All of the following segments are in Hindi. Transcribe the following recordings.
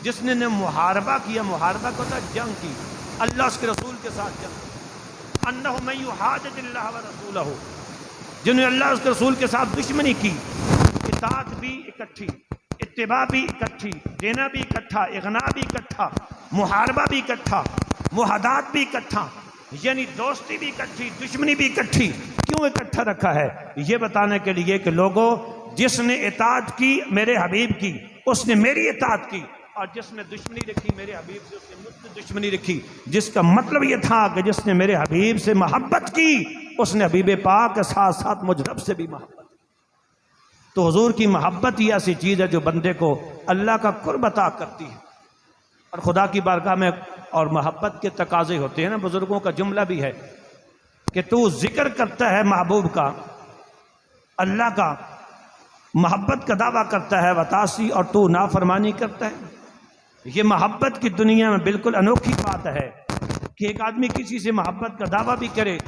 जिसने ने मुहारबा किया, मुहारबा को था जंग की, अल्लाह उसके रसूल के साथ जंग, अन्नहु मन युहादिदिल्लाह व रसूलहु, जिन्होंने अल्लाह उसके रसूल के साथ दुश्मनी की, इताअत भी इकट्ठी, इत्तिबा भी इकट्ठी, देना भी इकट्ठा, इग़ना भी इकट्ठा, मुहारबा भी इकट्ठा, मुहादात भी इकट्ठा, यानी दोस्ती भी इकट्ठी, दुश्मनी भी इकट्ठी। क्यों इकट्ठा रखा है? ये बताने के लिए कि लोगों, जिसने इताअत की मेरे हबीब की, उसने मेरी इताअत की, और जिसने दुश्मनी रखी मेरे हबीब से, उसने मुझसे दुश्मनी रखी। जिसका मतलब ये था कि जिसने मेरे हबीब से मोहब्बत की, उसने हबीब पाक के साथ साथ मुझ रब से भी मोहब्बत की। तो हुजूर की मोहब्बत ही ऐसी चीज़ है जो बंदे को अल्लाह का कुर्ब अता करती है और खुदा की बारगाह में, और मोहब्बत के तकाजे होते हैं ना। बुजुर्गों का जुमला भी है कि तू जिक्र करता है महबूब का, अल्लाह का, मोहब्बत का दावा करता है वतासी, और तू नाफरमानी करता है। ये मोहब्बत की दुनिया में बिल्कुल अनोखी बात है कि एक आदमी किसी से मोहब्बत का दावा भी करे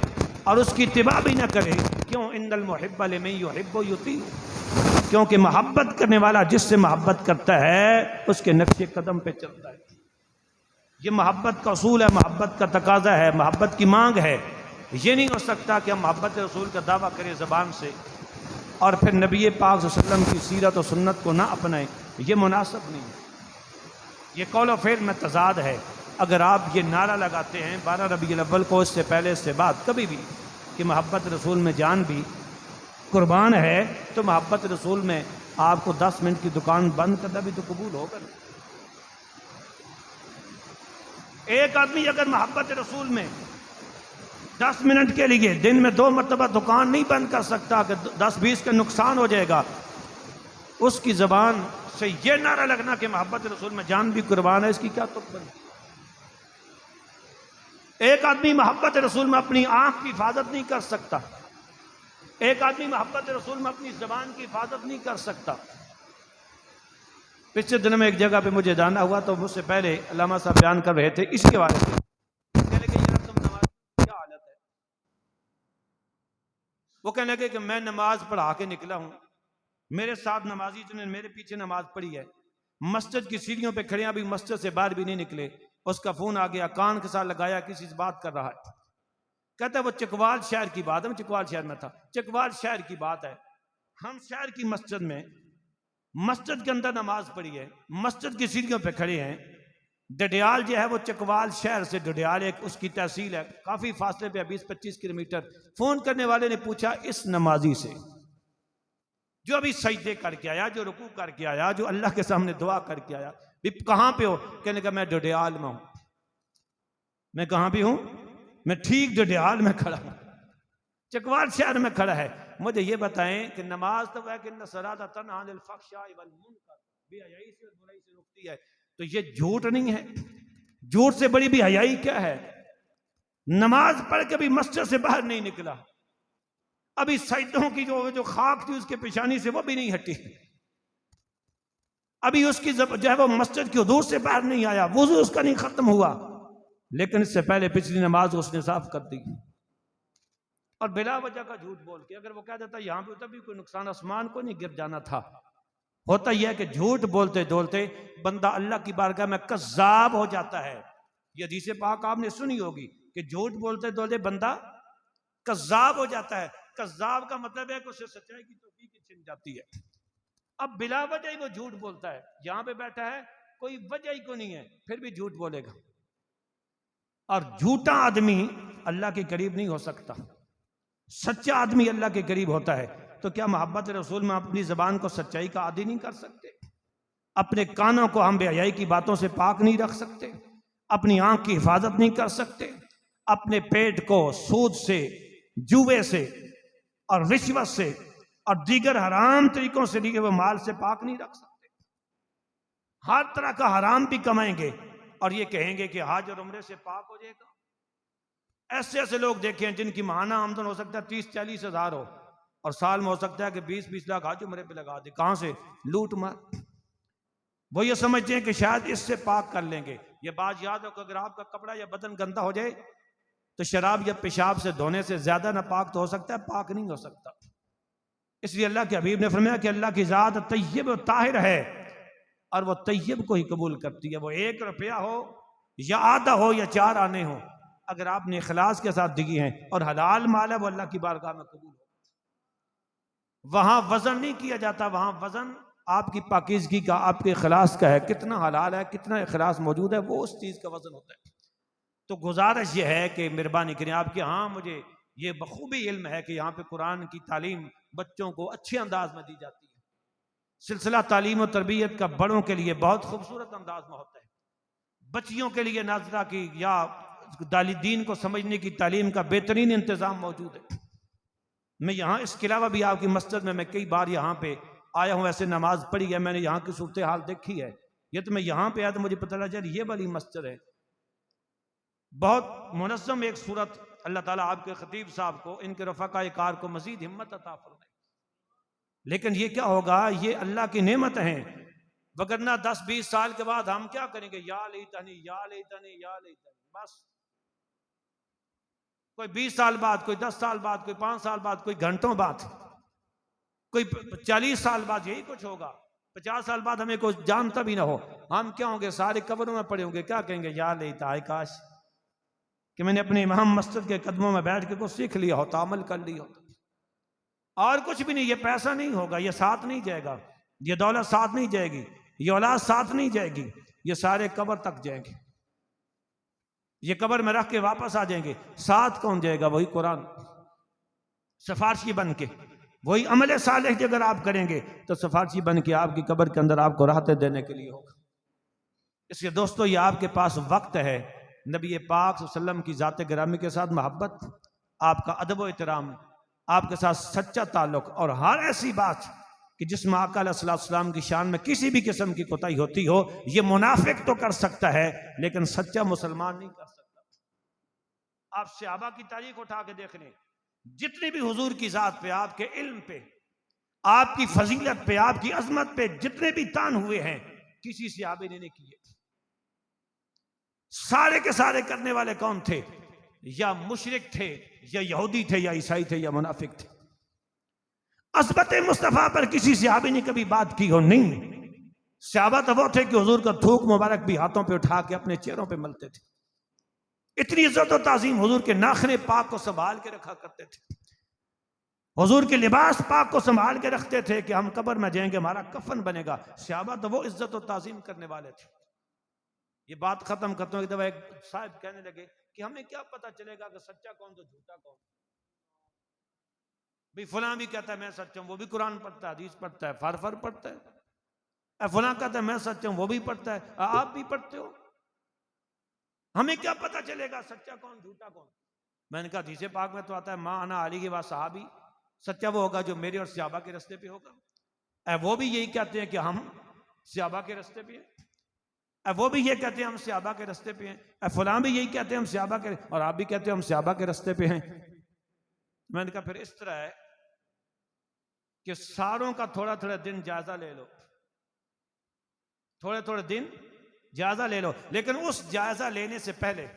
और उसकी इत्तिबा भी ना करे। क्यों? इन्नल मुहिब्ब लिमन युहिब्बु युती, क्योंकि मोहब्बत करने वाला जिससे मोहब्बत करता है उसके नक्शे कदम पे चलता है। ये मोहब्बत का असूल है, मोहब्बत का तकाजा है, मोहब्बत की मांग है। ये नहीं हो सकता कि हम मोहब्बत रसूल का दावा करें ज़बान से और फिर नबी पाक सल्लल्लाहु अलैहि वसल्लम की सीरत और सुन्नत को ना अपनाएं। ये मुनासिब नहीं है, ये कौल और फ़ेल में तजाद है। अगर आप ये नारा लगाते हैं 12 रबीउल अव्वल को, इससे पहले इससे बाद कभी भी, कि मोहब्बत रसूल में जान भी कुर्बान है, तो मोहब्बत रसूल में आपको 10 मिनट की दुकान बंद करना भी तो कबूल होगा। एक आदमी अगर मोहब्बत रसूल में 10 मिनट के लिए दिन में 2 मरतबा दुकान नहीं बंद कर सकता कि 10-20 का नुकसान हो जाएगा, उसकी ज़बान से ये नारा लगना कि मोहब्बत रसूल में जान भी कुर्बान है, इसकी क्या तुक बनती? एक आदमी मोहब्बत रसूल में अपनी आंख की हिफाजत नहीं कर सकता, एक आदमी मोहब्बत रसूल में अपनी ज़बान की हिफाजत नहीं कर सकता। पिछले दिन में एक जगह पे मुझे जाना हुआ, तो मुझसे पहले अल्लामा साहब बयान कर रहे थे इसके बारे में। कहने लगे यार तुम नमाज क्या हालत है? वो कहने लगे कि मैं नमाज पढ़ा के निकला हूं, मेरे साथ नमाजी जिन्होंने मेरे पीछे नमाज पढ़ी है, मस्जिद की सीढ़ियों पे खड़े, अभी मस्जिद से बाहर भी नहीं निकले, उसका फोन आ गया, कान के साथ लगाया, किसी से बात कर रहा है। कहता है वो चकवाल शहर की बात है, मैं चकवाल शहर में था, चकवाल शहर की बात है, हम शहर की मस्जिद में, मस्जिद के अंदर नमाज पढ़ी है, मस्जिद की सीढ़ियों पे खड़े हैं। डडियाल जो है वो चकवाल शहर से, डडियाल एक उसकी तहसील है, काफी फासले पे 20-25 किलोमीटर। फोन करने वाले ने पूछा इस नमाजी से जो अभी सजदे करके आया, जो रुकू करके आया, जो अल्लाह के सामने दुआ करके आया, भी कहाँ पे हो? कहने का मैं डडियाल में हूं। मैं कहाँ भी हूं? मैं ठीक डडियाल में खड़ा हूं, चकवाल शहर में खड़ा है। मुझे ये बताएं कि नमाज तो वह कि सलात तन्हा अनिल फहशाई वल मुनकर, बेहयाई से और बुराई से रोकती है, तो ये झूठ नहीं है? झूठ से बड़ी बेहयाई क्या है? नमाज पढ़ के भी मस्जिद से बाहर नहीं निकला, अभी सजदों की जो खाक थी उसके पेशानी से वो भी नहीं हटी, अभी उसकी जो है वो मस्जिद की हुदूद से बाहर नहीं आया, वुज़ू उसका नहीं खत्म हुआ, लेकिन इससे पहले पिछली नमाज उसने साफ कर दी। और बिला वजह का झूठ बोल के अगर वो कह देता यहां पे तभी कोई नुकसान, आसमान को नहीं गिर जाना था। होता यह है कि झूठ बोलते बोलते बंदा अल्लाह की बारगाह में कज़्ज़ाब हो जाता है। ये हदीस पाक आपने सुनी होगी कि झूठ बोलते बोलते बंदा कज़्ज़ाब हो जाता है। कज़्ज़ाब का मतलब है कि उसे सच्चाई की तौफीक छिन जाती है। अब बिला वजह ही वो झूठ बोलता है, यहां पे बैठा है, कोई वजह ही को नहीं है, फिर भी झूठ बोलेगा। और झूठा आदमी अल्लाह के करीब नहीं हो सकता, सच्चा आदमी अल्लाह के करीब होता है। तो क्या मोहब्बत रसूल में अपनी ज़बान को सच्चाई का आदी नहीं कर सकते? अपने कानों को हम बेहयाई की बातों से पाक नहीं रख सकते? अपनी आंख की हिफाजत नहीं कर सकते? अपने पेट को सूद से, जुए से और रिश्वत से और दीगर हराम तरीकों से लिए हुए माल से पाक नहीं रख सकते? हर तरह का हराम भी कमाएंगे और ये कहेंगे कि हज और उम्रे से पाक हो जाएगा। ऐसे ऐसे लोग देखे हैं जिनकी माहाना आमदन हो सकता है 30-40 हज़ार हो और साल में हो सकता है कि 20-20 लाख हज उम्रे पे लगा दे। कहां से? लूट मार। वो ये समझते हैं कि शायद इससे पाक कर लेंगे। ये बात याद हो कि अगर आपका कपड़ा या बदन गंदा हो जाए तो शराब या पेशाब से धोने से ज्यादा नापाक तो हो सकता है, पाक नहीं हो सकता। इसलिए अल्लाह के हबीब ने फरमाया कि अल्लाह की ज़ात तय्यब व ताहिर है और वो तैयब को ही कबूल करती है। वो 1 रुपया हो या आधा हो या 4 आने हो, अगर आपने इखलास के साथ दी हैं और हलाल माल है, वो अल्लाह की बारगाह में कबूल हो। वहां वजन नहीं किया जाता, वहां वजन आपकी पाकीज़गी का, आपके इखलास का है, कितना हलाल है, कितना इखलास मौजूद है, वो उस चीज़ का वजन होता है। तो गुजारिश ये है कि मेहरबानी करें आपके, हाँ मुझे ये बखूबी इल्म है कि यहाँ पे कुरान की तालीम बच्चों को अच्छे अंदाज में दी जाती है। सिलसिला तालीम और तरबियत का बड़ों के लिए बहुत खूबसूरत अंदाज में होता है, बच्चियों के लिए नाजरा की या दीन को समझने की तालीम का बेहतरीन इंतज़ाम मौजूद है। मैं यहाँ इसके अलावा भी आपकी मस्जिद में मैं कई बार यहाँ पे आया हूँ, ऐसे नमाज पढ़ी है, मैंने यहाँ की सूरत हाल देखी है। ये तो मैं यहाँ पे आया तो मुझे पता लगा ये वाली मस्जिद है, बहुत मुनज़्ज़म एक सूरत। अल्लाह ताला आपके खतीब साहब को, इनके रफ़ाक़ाए कार को मज़ीद हिम्मत अता फरमाए। लेकिन ये क्या होगा, ये अल्लाह की नेमत हैं, वगरना 10-20 साल के बाद हम क्या करेंगे, या लैतनी या लैतनी या लैतनी। बस कोई 20 साल बाद, कोई 10 साल बाद, कोई 5 साल बाद, कोई घंटों बाद, कोई 40 साल बाद यही कुछ होगा। 50 साल बाद हमें कुछ जानता भी ना हो, हम क्या होंगे, सारे कब्रों में पड़े होंगे, क्या कहेंगे, या लेता है काश कि मैंने अपने इमाम मस्जिद के कदमों में बैठ के कुछ सीख लिया होता, अमल कर लिया होता। और कुछ भी नहीं, ये पैसा नहीं होगा, ये साथ नहीं जाएगा, ये दौलत साथ नहीं जाएगी, ये औलाद साथ नहीं जाएगी, ये सारे कब्र तक जाएंगे, ये कब्र में रख के वापस आ जाएंगे। साथ कौन जाएगा, वही कुरान सिफारशी बन के, वही अमल सालेह अगर आप करेंगे तो सिफारशी बन के आपकी कब्र के अंदर आपको राहतें देने के लिए होगा। इसलिए दोस्तों, ये आपके पास वक्त है नबी पाक सल्लल्लाहु अलैहि वसल्लम की ज़ात गिरामी के साथ मोहब्बत, आपका अदब व एहतराम, आपके साथ सच्चा ताल्लुक, और हर ऐसी बात कि जिसमें आका अलैहिस्सलाम की शान में किसी भी किस्म की कोताही होती हो, ये मुनाफिक तो कर सकता है लेकिन सच्चा मुसलमान नहीं कर सकता। आप सहाबा की तारीख उठा के देख लें, जितने भी हुजूर की ज़ात पे, आपके इल्म पे, आपकी फजीलत पे, आपकी अजमत पे जितने भी तान हुए हैं, किसी सहाबे ने नहीं किए। सारे के सारे करने वाले कौन थे, या मुशरिक थे, या यहूदी थे, या ईसाई थे, या मुनाफिक थे। अज़मत मुस्तफ़ा पर किसी सहाबी ने कभी बात की हो नहीं। सहाबा तो वो थे कि हुजूर का थूक मुबारक भी हाथों पे उठा के अपने चेहरों पे मलते थे। इतनी इज्जत और ताज़ीम, हुजूर के नाखने पाक को संभाल के रखा करते थे, हुजूर के लिबास पाक को संभाल के रखते थे कि हम कब्र में जाएंगे हमारा कफन बनेगा। सहाबा तो वो इज्जत और ताज़ीम करने वाले थे। ये बात खत्म करता हूँ। एक दफा एक साहब कहने लगे कि हमें क्या पता चलेगा कि सच्चा कौन तो झूठा कौन। भाई फलां भी कहता है मैं सच्चा हूं, वो भी कुरान पढ़ता है, हदीस पढ़ता है, फर पढ़ता है। फलां कहता है मैं सच्चा हूं, वो भी पढ़ता है, आप भी पढ़ते हो। हमें क्या पता चलेगा सच्चा कौन झूठा कौन। मैंने कहा हदीस पाक में तो आता है माँ अना अली के बाद सहाबी, सच्चा वो होगा जो मेरे और सहाबा के रास्ते पे होगा। वो भी यही कहते हैं कि हम सहाबा के रास्ते पे हैं, वो भी ये कहते हैं हम सहाबा के रास्ते पे हैं, फलां भी यही कहते हैं हम सहाबा के, और आप भी कहते हो हम सहाबा के रास्ते पे हैं। मैंने कहा फिर इस तरह है कि सारों का थोड़ा थोड़ा दिन जायजा ले लो, थोड़े थोड़े दिन जायजा ले लो, लेकिन उस जायजा लेने से पहले,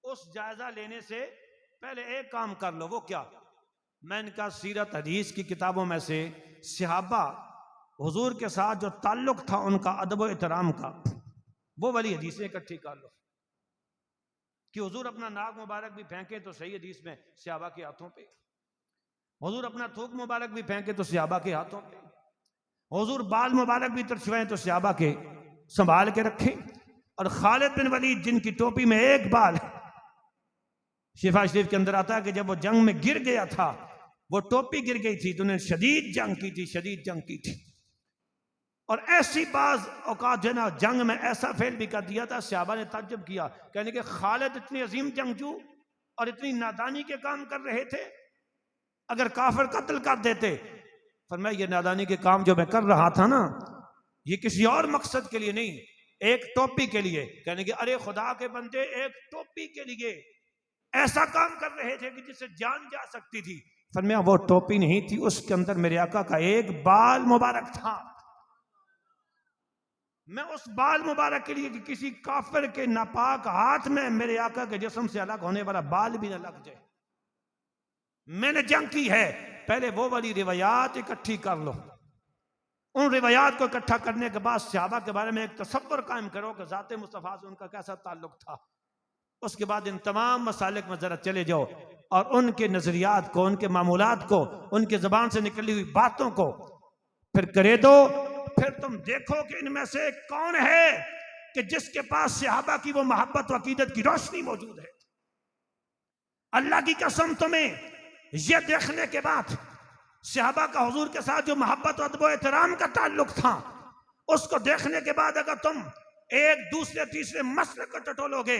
उस जायजा लेने से पहले एक काम कर लो। वो क्या? मैंने कहा सीरत हदीस की किताबों में से सहाबा हुजूर के साथ जो ताल्लुक था उनका अदब व एहतराम का, वो वाली हदीसें इकट्ठी कर लो कि हुजूर अपना नाक मुबारक भी फेंके तो सही हदीस में सहाबा के हाथों पे, हुजूर अपना थूक मुबारक भी फेंके तो सहाबा के हाथों पे, हुजूर बाल मुबारक भी तरछुएं तो सहाबा के संभाल के रखे। और खालिद बिन वलीद जिनकी टोपी में एक बाल, शिफा शरीफ के अंदर आता है कि जब वो जंग में गिर गया था, वो टोपी गिर गई थी तो उन्होंने शदीद जंग की थी, शदीद जंग की थी। और ऐसी बाज औकात जो ना जंग में ऐसा फेल भी कर दिया था, सहाबा ने ताज्जुब किया, कहने के खालिद इतनी अजीम जंगजू और इतनी नादानी के काम कर रहे थे, अगर काफिर कत्ल कर देते। फरमाया ये नादानी के काम जो मैं कर रहा था ना, ये किसी और मकसद के लिए नहीं, एक टोपी के लिए। कहने के अरे खुदा के बंदे, एक टोपी के लिए ऐसा काम कर रहे थे कि जिससे जान जा सकती थी। फरमाया वो टोपी नहीं थी, उसके अंदर मेरे आका का एक बाल मुबारक था। मैं उस बाल मुबारक के लिए कि किसी काफिर के नापाक हाथ में मेरे आका के जिस्म से अलग होने वाला बाल भी न लग जाए, मैंने जंग की है। पहले वो वाली रिवायात इकट्ठी कर लो, उन रिवायात को इकट्ठा करने के बाद सहाबा के बारे में एक तसव्वुर कायम करो कि ज़ात मुस्तफ़ा से उनका कैसा ताल्लुक था। उसके बाद इन तमाम मसालिक में ज़रा चले जाओ और उनके नज़रियात को, उनके मामूलात को, उनके ज़बान से निकली हुई बातों को फिर करे दो। फिर तुम देखो कि इनमें से कौन है कि जिसके पास सहाबा की वो मोहब्बत व अकीदत की रोशनी मौजूद है। अल्लाह की कसम, तुम्हें यह देखने के बाद सहाबा का हुजूर के साथ जो मोहब्बत अदब व एहतराम का ताल्लुक था, उसको देखने के बाद अगर तुम एक दूसरे तीसरे मसले को टटोलोगे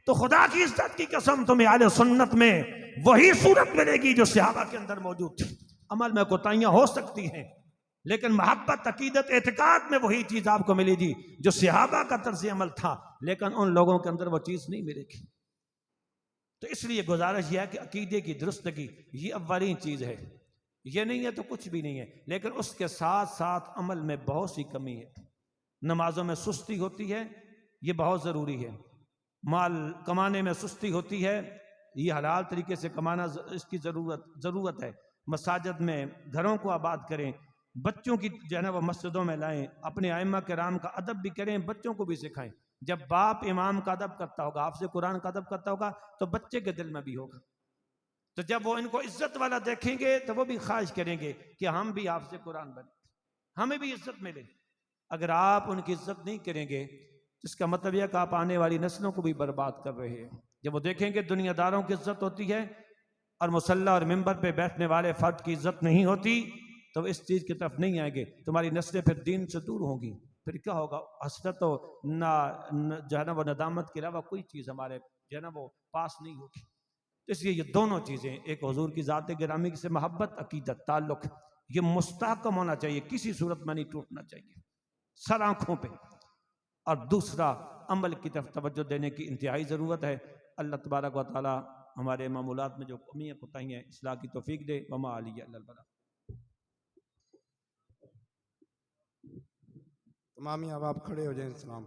तो खुदा की इज्जत की कसम तुम्हें आले सुन्नत में वही सूरत मिलेगी जो सहाबा के अंदर मौजूद थी। अमल में कोताहियां हो सकती हैं, लेकिन मोहब्बत अकीदत एतकाद में वही चीज आपको मिलेगी जो सहाबा का तर्ज अमल था, लेकिन उन लोगों के अंदर वो चीज नहीं मिलेगी। तो इसलिए गुजारिश यह है कि अकीदे की दुरुस्तगी ये अव्वलीन चीज है, ये नहीं है तो कुछ भी नहीं है। लेकिन उसके साथ साथ अमल में बहुत सी कमी है। नमाजों में सुस्ती होती है, ये बहुत ज़रूरी है। माल कमाने में सुस्ती होती है, ये हलाल तरीके से कमाना इसकी ज़रूरत है। मसाजिद में घरों को आबाद करें, बच्चों की जो है ना वो मस्जिदों में लाएं, अपने आइम्मा किराम का अदब भी करें, बच्चों को भी सिखाएं। जब बाप इमाम का अदब करता होगा, हाफ़िज़ कुरान का अदब करता होगा, तो बच्चे के दिल में भी होगा। तो जब वो इनको इज्जत वाला देखेंगे तो वो भी ख्वाहिश करेंगे कि हम भी हाफ़िज़ कुरान बने, हमें भी इज्जत मिले। अगर आप उनकी इज्जत नहीं करेंगे तो इसका मतलब यह कि आप आने वाली नस्लों को भी बर्बाद कर रहे हैं। जब वो देखेंगे दुनियादारों की इज्जत होती है और मुसल्ला और मिंबर पे बैठने वाले फर्द की इज्जत नहीं होती, तो इस चीज़ की तरफ नहीं आएंगे। तुम्हारी नस्लें फिर दीन से दूर होंगी। फिर क्या होगा? हसरत ना जो है ना वो नदामत के अलावा कोई चीज़ हमारे जो है ना वो पास नहीं होगी। तो इसलिए ये दोनों चीज़ें, एक हुजूर की ज़ात गिरामी से मोहब्बत, अकीदत, ताल्लुक़, ये मुस्तहकम होना चाहिए, किसी सूरत में नहीं टूटना चाहिए, सर आँखों पे। और दूसरा, अमल की तरफ तवज्जो देने की इंतहाई ज़रूरत है। अल्लाह तबारक व तआला हमारे मामूलात में जो कमियाँ कोताहियाँ हैं इस्लाह की तौफीक दे। वमा अलिया इल्लल बलाग। तमामी अब आप खड़े हो जाएं, सलाम।